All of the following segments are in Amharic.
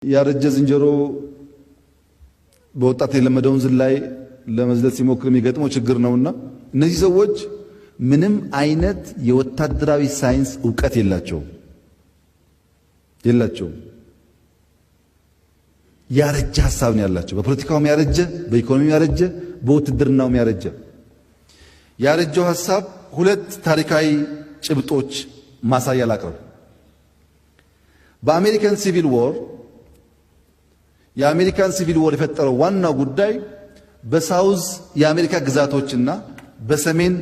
ያረጀ ዝንጀሮ በወጣት የለመደውን ዝላይ ለመዝለል ሲሞክር የሚገጥመው ችግር ነውና እነዚህ ሰዎች ምንም አይነት የወታደራዊ ሳይንስ ዕውቀት የላቸውም። ያረጀ ሐሳብ ነው ያላቸው። በፖለቲካውም ያረጀ፣ በኢኮኖሚው ያረጀ፣ በውትድርናውም ያረጀ። ያረጀው ሐሳብ ሁለት ታሪካዊ ጭብጦች ማሳያ ላቅርብ። በአሜሪካን ሲቪል ዎር የአሜሪካን ሲቪል ዎር የፈጠረው ዋናው ጉዳይ በሳውዝ የአሜሪካ ግዛቶችና በሰሜን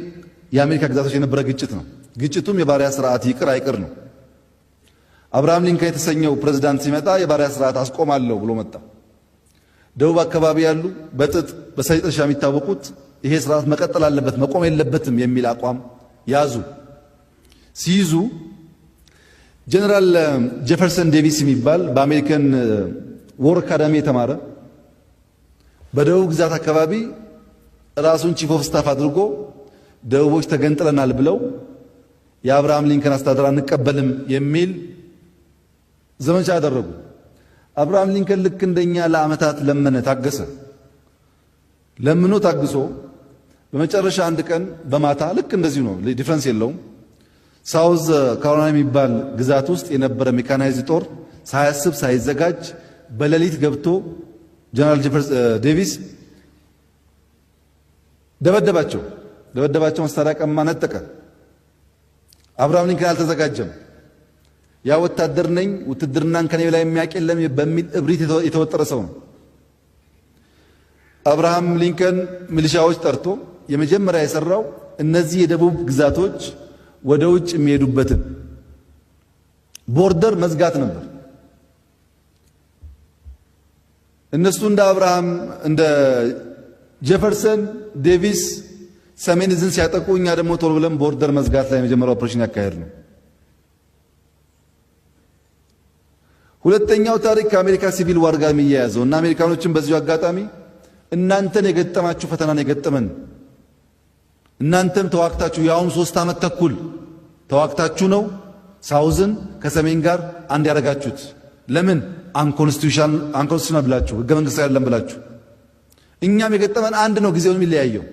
የአሜሪካ ግዛቶች የነበረ ግጭት ነው። ግጭቱም የባሪያ ስርዓት ይቅር አይቅር ነው። አብርሃም ሊንከን የተሰኘው ፕሬዝዳንት ሲመጣ የባሪያ ስርዓት አስቆማለሁ ብሎ መጣ። ደቡብ አካባቢ ያሉ በጥጥ በሰሊጥ እርሻ የሚታወቁት ይሄ ስርዓት መቀጠል አለበት መቆም የለበትም የሚል አቋም ያዙ። ሲይዙ ጀነራል ጄፈርሰን ዴቪስ የሚባል በአሜሪካን ዎር አካዳሚ የተማረ በደቡብ ግዛት አካባቢ ራሱን ቺፍ ኦፍ ስታፍ አድርጎ ደቡቦች ተገንጥለናል ብለው የአብርሃም ሊንከን አስተዳደር አንቀበልም የሚል ዘመቻ አደረጉ። አብርሃም ሊንከን ልክ እንደኛ ለዓመታት ለመነ፣ ታገሰ። ለምኖ ታግሶ በመጨረሻ አንድ ቀን በማታ ልክ እንደዚሁ ነው፣ ዲፍረንስ የለውም። ሳውዝ ካሮላይና የሚባል ግዛት ውስጥ የነበረ ሜካናይዝድ ጦር ሳያስብ ሳይዘጋጅ በሌሊት ገብቶ ጀነራል ዴቪስ ደበደባቸው። መሳሪያ ቀማ፣ ነጠቀ። አብርሃም ሊንከን አልተዘጋጀም። ያ ወታደር ነኝ ውትድርናን ከኔ ላይ የሚያውቅ የለም በሚል እብሪት የተወጠረ ሰው ነው። አብርሃም ሊንከን ሚሊሻዎች ጠርቶ የመጀመሪያ የሰራው እነዚህ የደቡብ ግዛቶች ወደ ውጭ የሚሄዱበትን ቦርደር መዝጋት ነበር። እነሱ እንደ አብርሃም እንደ ጄፈርሰን ዴቪስ ሰሜን እዝን ሲያጠቁ እኛ ደግሞ ቶሎ ብለን ቦርደር መዝጋት ላይ የመጀመሪያው ኦፕሬሽን ያካሄድ ነው። ሁለተኛው ታሪክ ከአሜሪካ ሲቪል ዋር ጋር የሚያያዘው እና አሜሪካኖችን በዚሁ አጋጣሚ እናንተን የገጠማችሁ ፈተና ነው የገጠመን። እናንተም ተዋክታችሁ ያውም 3 ዓመት ተኩል ተዋክታችሁ ነው ሳውዝን ከሰሜን ጋር አንድ ያደረጋችሁት። ለምን አንኮንስቲቱሽናል ብላችሁ ህገ መንግስታዊ አይደለም ብላችሁ። እኛም የገጠመን አንድ ነው፣ ጊዜውን የሚለያየው